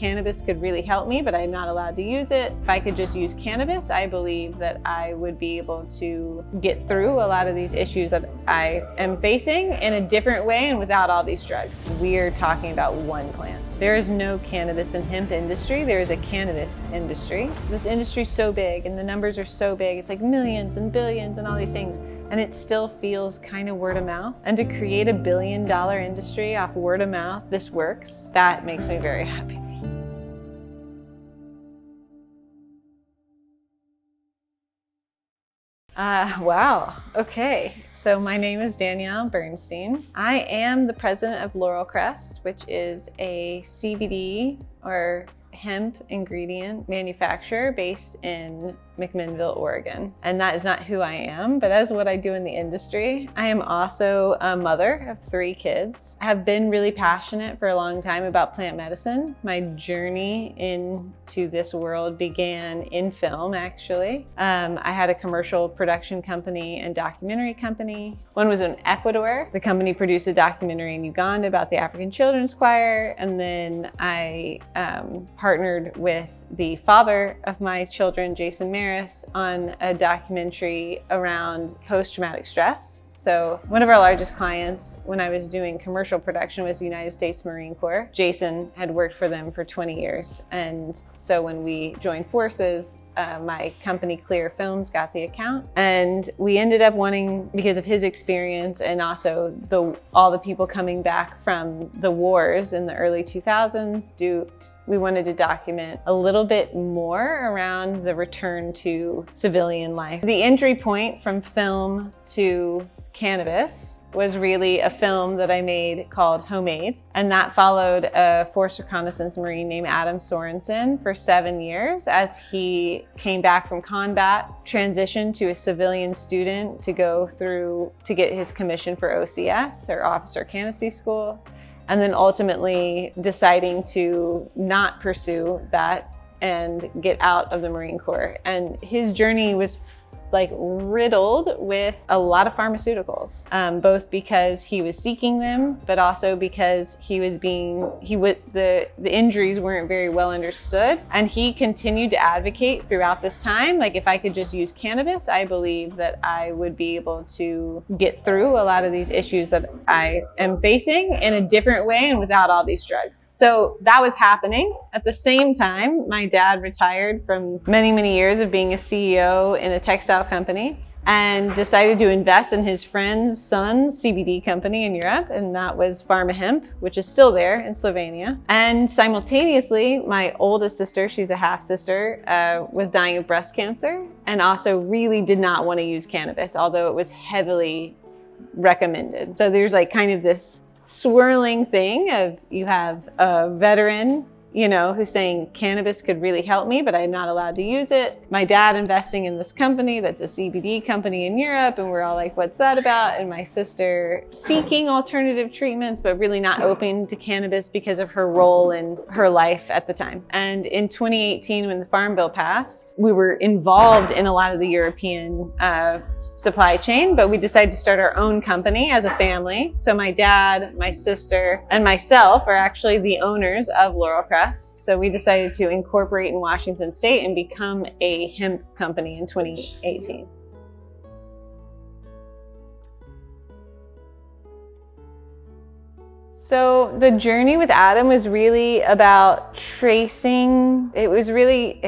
Cannabis could really help me, but I'm not allowed to use it. If I could just use cannabis, I believe that I would be able to get through a lot of these issues that I am facing in a different way and without all these drugs. We're talking about one plant. There is no cannabis and hemp industry. There is a cannabis industry. This industry is so big and the numbers are so big. It's like millions and billions and all these things. And it still feels kind of word of mouth. And to create $1 billion industry off word of mouth, this works, that makes me very happy. Wow, okay. So my name is Danielle Bernstein. I am the president of Laurelcrest, which is a CBD or hemp ingredient manufacturer based in McMinnville, Oregon. And that is not who I am, but as what I do in the industry. I am also a mother of 3 kids. I have been really passionate for a long time about plant medicine. My journey into this world began in film, actually. I had a commercial production company and documentary company. One was in Ecuador. The company produced a documentary in Uganda about the African Children's Choir. And then I partnered with the father of my children, Jason Maris, on a documentary around post-traumatic stress. So one of our largest clients when I was doing commercial production was the United States Marine Corps. Jason had worked for them for 20 years. And so when we joined forces, my company Clear Films got the account, and we ended up wanting, because of his experience and also all the people coming back from the wars in the early 2000s, we wanted to document a little bit more around the return to civilian life. The entry point from film to cannabis was really a film that I made called Homemade. And that followed a Force Reconnaissance Marine named Adam Sorensen for 7 years as he came back from combat, transitioned to a civilian student to get his commission for OCS, or Officer Candidacy School, and then ultimately deciding to not pursue that and get out of the Marine Corps. And his journey was like riddled with a lot of pharmaceuticals, both because he was seeking them, but also because the injuries weren't very well understood. And he continued to advocate throughout this time, like, if I could just use cannabis, I believe that I would be able to get through a lot of these issues that I am facing in a different way and without all these drugs. So that was happening. At the same time, my dad retired from many, many years of being a CEO in a textile company and decided to invest in his friend's son's CBD company in Europe, and that was Pharma Hemp, which is still there in Slovenia. And simultaneously, my oldest sister, she's a half sister, was dying of breast cancer and also really did not want to use cannabis, although it was heavily recommended. So there's like kind of this swirling thing of, you have a veteran who's saying cannabis could really help me, but I'm not allowed to use it. My dad investing in this company that's a CBD company in Europe, and we're all like, what's that about? And my sister seeking alternative treatments, but really not open to cannabis because of her role in her life at the time. And in 2018, when the Farm Bill passed, we were involved in a lot of the European supply chain, but we decided to start our own company as a family. So my dad, my sister, and myself are actually the owners of Laurelcrest. So we decided to incorporate in Washington State and become a hemp company in 2018. So the journey with Adam was really about tracing. It was really,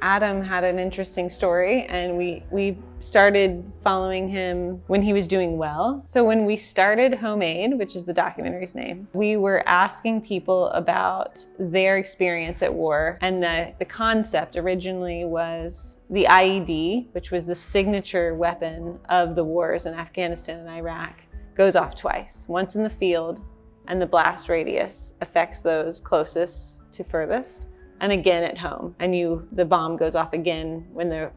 Adam had an interesting story, and we started following him when he was doing well. So when we started Homemade, which is the documentary's name, we were asking people about their experience at war. And the concept originally was the IED, which was the signature weapon of the wars in Afghanistan and Iraq, goes off twice, once in the field, and the blast radius affects those closest to furthest, and again at home. And the bomb goes off again when the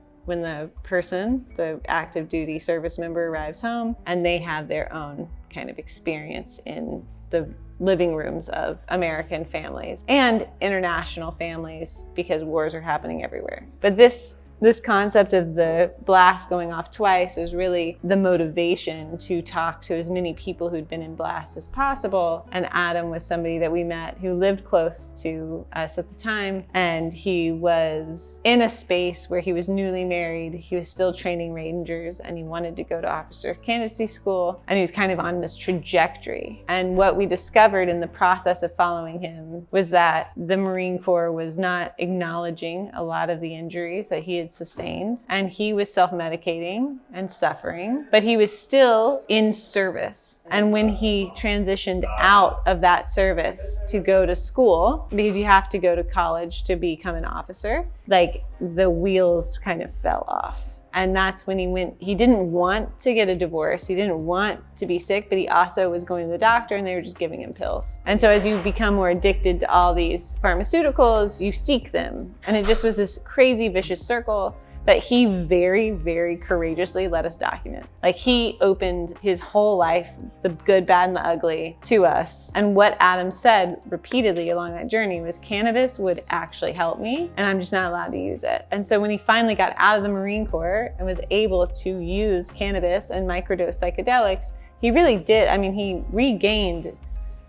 person, the active duty service member, arrives home, and they have their own kind of experience in the living rooms of American families and international families, because wars are happening everywhere. But this This concept of the blast going off twice was really the motivation to talk to as many people who'd been in blast as possible. And Adam was somebody that we met who lived close to us at the time. And he was in a space where he was newly married. He was still training rangers and he wanted to go to officer candidacy school. And he was kind of on this trajectory. And what we discovered in the process of following him was that the Marine Corps was not acknowledging a lot of the injuries that he had sustained. And he was self-medicating and suffering, but he was still in service. And when he transitioned out of that service to go to school, because you have to go to college to become an officer, like the wheels kind of fell off. And that's when he didn't want to get a divorce. He didn't want to be sick, but he also was going to the doctor and they were just giving him pills. And so as you become more addicted to all these pharmaceuticals, you seek them. And it just was this crazy vicious circle that he very, very courageously let us document. Like he opened his whole life, the good, bad, and the ugly, to us. And what Adam said repeatedly along that journey was cannabis would actually help me, and I'm just not allowed to use it. And so when he finally got out of the Marine Corps and was able to use cannabis and microdose psychedelics, he really did. I mean, he regained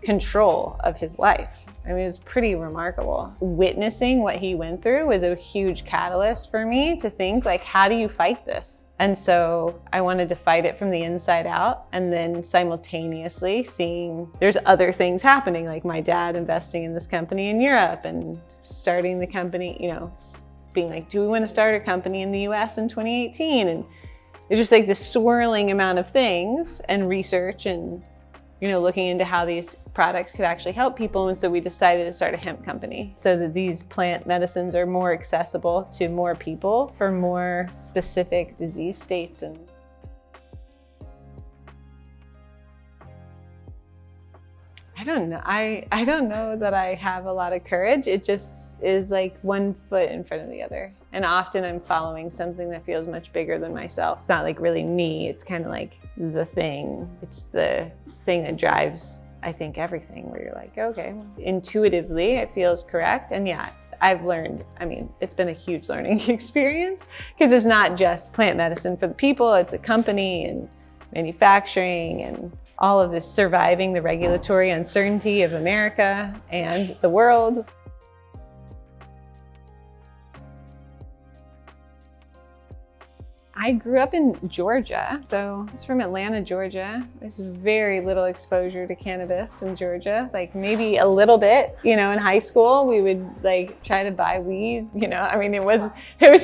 control of his life. I mean, it was pretty remarkable. Witnessing what he went through was a huge catalyst for me to think, like, how do you fight this? And so I wanted to fight it from the inside out, and then simultaneously seeing there's other things happening, like my dad investing in this company in Europe and starting the company, you know, being like, do we want to start a company in the US in 2018? And it's just like this swirling amount of things and research and, you know, looking into how these products could actually help people. And so we decided to start a hemp company so that these plant medicines are more accessible to more people for more specific disease states. And I don't know. I don't know that I have a lot of courage. It just is like one foot in front of the other. And often I'm following something that feels much bigger than myself. It's not like really me. It's kind of like the thing. It's the thing that drives, I think, everything, where you're like, okay, well, intuitively it feels correct. And yeah, I've learned, I mean, it's been a huge learning experience because it's not just plant medicine for the people, it's a company and manufacturing and all of this, surviving the regulatory uncertainty of America and the world. I grew up in Georgia, so I was from Atlanta, Georgia. There's very little exposure to cannabis in Georgia, like maybe a little bit, you know, in high school we would like try to buy weed, you know, I mean, it was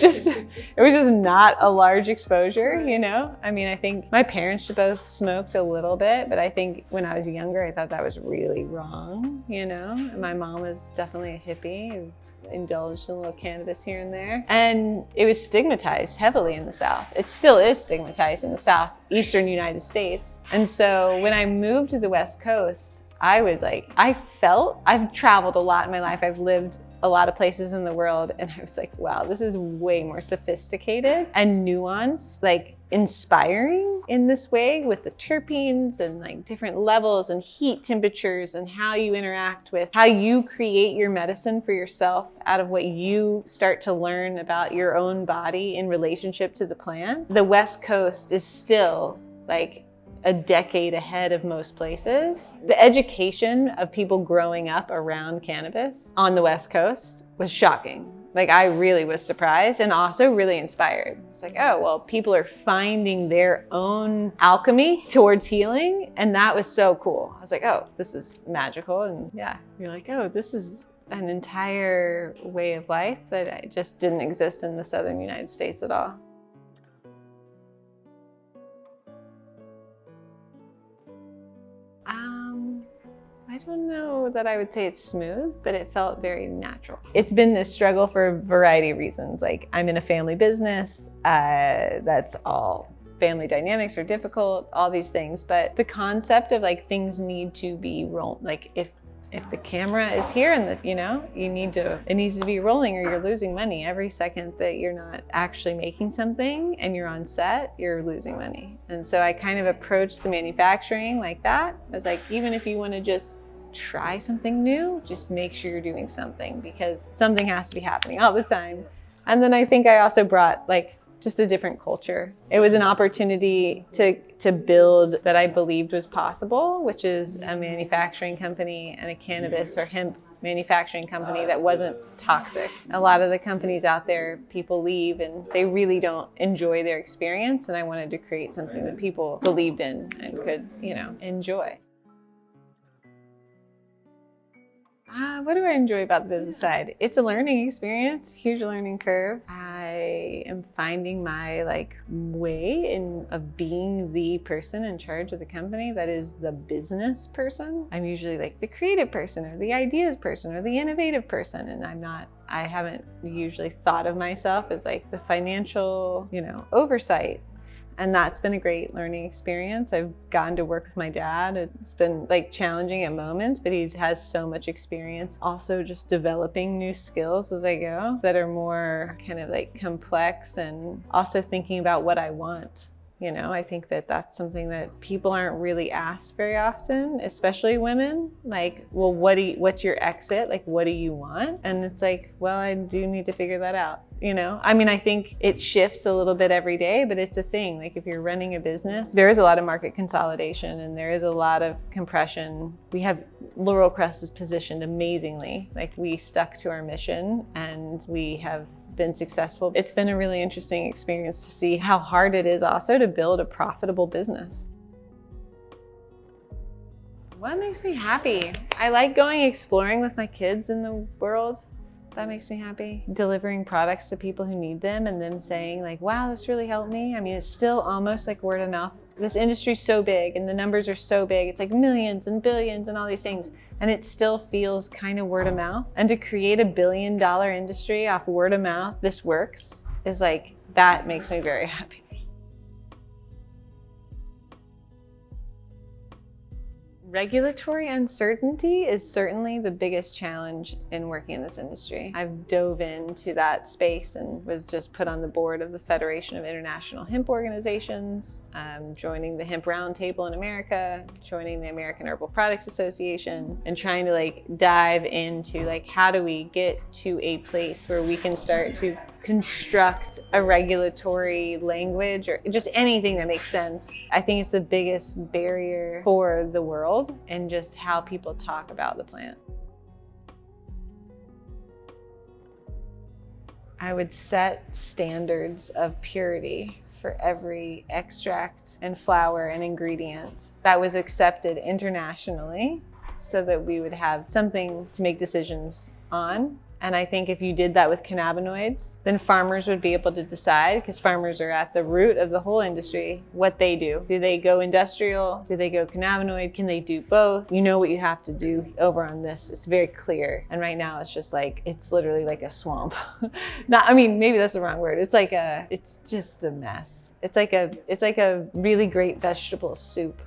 just not a large exposure, you know. I mean, I think my parents both smoked a little bit, but I think when I was younger, I thought that was really wrong, you know. And my mom was definitely a hippie and indulged in a little cannabis here and there. And it was stigmatized heavily in the South. It still is stigmatized in the southeastern United States. And so when I moved to the West Coast, I was like, I've traveled a lot in my life. I've lived a lot of places in the world. And I was like, wow, this is way more sophisticated and nuanced, like inspiring in this way with the terpenes and like different levels and heat temperatures and how you interact with how you create your medicine for yourself out of what you start to learn about your own body in relationship to the plant. The West Coast is still like a decade ahead of most places. The education of people growing up around cannabis on the West Coast was shocking. Like, I really was surprised and also really inspired. It's like, oh, well, people are finding their own alchemy towards healing. And that was so cool. I was like, oh, this is magical. And yeah, you're like, oh, this is an entire way of life that just didn't exist in the Southern United States at all. I don't know that I would say it's smooth, but it felt very natural. It's been this struggle for a variety of reasons. Like, I'm in a family business, that's all. Family dynamics are difficult, all these things. But the concept of like things need to be like if the camera is here and you know, it needs to be rolling or you're losing money. Every second that you're not actually making something and you're on set, you're losing money. And so I kind of approached the manufacturing like that. I was like, even if you want to just try something new, just make sure you're doing something, because something has to be happening all the time. And then I think I also brought like just a different culture. It was an opportunity to build that I believed was possible, which is a manufacturing company and a cannabis or hemp manufacturing company that wasn't toxic. A lot of the companies out there, people leave and they really don't enjoy their experience, and I wanted to create something that people believed in and could, enjoy. What do I enjoy about the business side? It's a learning experience, huge learning curve. I am finding my way of being the person in charge of the company that is the business person. I'm usually the creative person or the ideas person or the innovative person, and I haven't usually thought of myself as the financial, oversight. And that's been a great learning experience. I've gotten to work with my dad. It's been challenging at moments, but he has so much experience. Also just developing new skills as I go that are more kind of complex, and also thinking about what I want. I think that that's something that people aren't really asked very often, especially women. Well, what's your exit? What do you want? And it's well, I do need to figure that out. I think it shifts a little bit every day, but it's a thing. If you're running a business, there is a lot of market consolidation and there is a lot of compression. Laurelcrest is positioned amazingly. We stuck to our mission and we have been successful. It's been a really interesting experience to see how hard it is also to build a profitable business. What makes me happy? I like going exploring with my kids in the world. That makes me happy. Delivering products to people who need them and them saying wow, this really helped me. It's still almost word of mouth. This industry's so big and the numbers are so big. It's millions and billions and all these things. And it still feels kind of word of mouth. And to create $1 billion industry off word of mouth, this works, is that makes me very happy. Regulatory uncertainty is certainly the biggest challenge in working in this industry. I've dove into that space and was just put on the board of the Federation of International Hemp Organizations, joining the Hemp Roundtable in America, joining the American Herbal Products Association, and trying to dive into how do we get to a place where we can start to construct a regulatory language or just anything that makes sense. I think it's the biggest barrier for the world and just how people talk about the plant. I would set standards of purity for every extract and flower and ingredient that was accepted internationally so that we would have something to make decisions on. And I think if you did that with cannabinoids, then farmers would be able to decide, because farmers are at the root of the whole industry, what they do. Do they go industrial? Do they go cannabinoid? Can they do both? You know what you have to do over on this. It's very clear. And right now it's just it's literally like a swamp. Maybe that's the wrong word. It's just a mess. It's like a really great vegetable soup.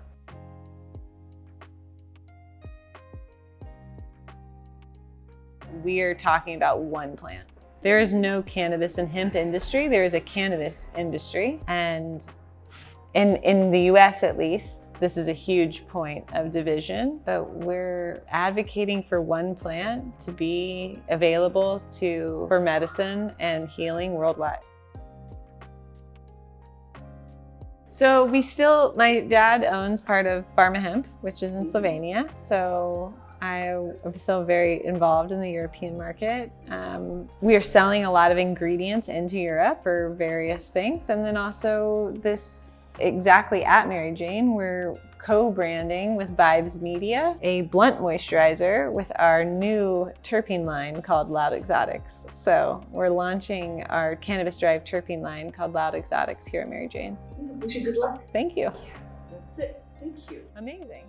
We are talking about one plant. There is no cannabis and hemp industry. There is a cannabis industry. And in the US at least, this is a huge point of division, but we're advocating for one plant to be available for medicine and healing worldwide. So my dad owns part of Pharma Hemp, which is in Slovenia. So I'm still very involved in the European market. We are selling a lot of ingredients into Europe for various things. And then also exactly at Mary Jane, we're co-branding with Vibes Media, a blunt moisturizer with our new terpene line called Loud Exotics. So we're launching our cannabis-derived terpene line called Loud Exotics here at Mary Jane. Wish you good luck. Thank you. That's it. Thank you. Amazing.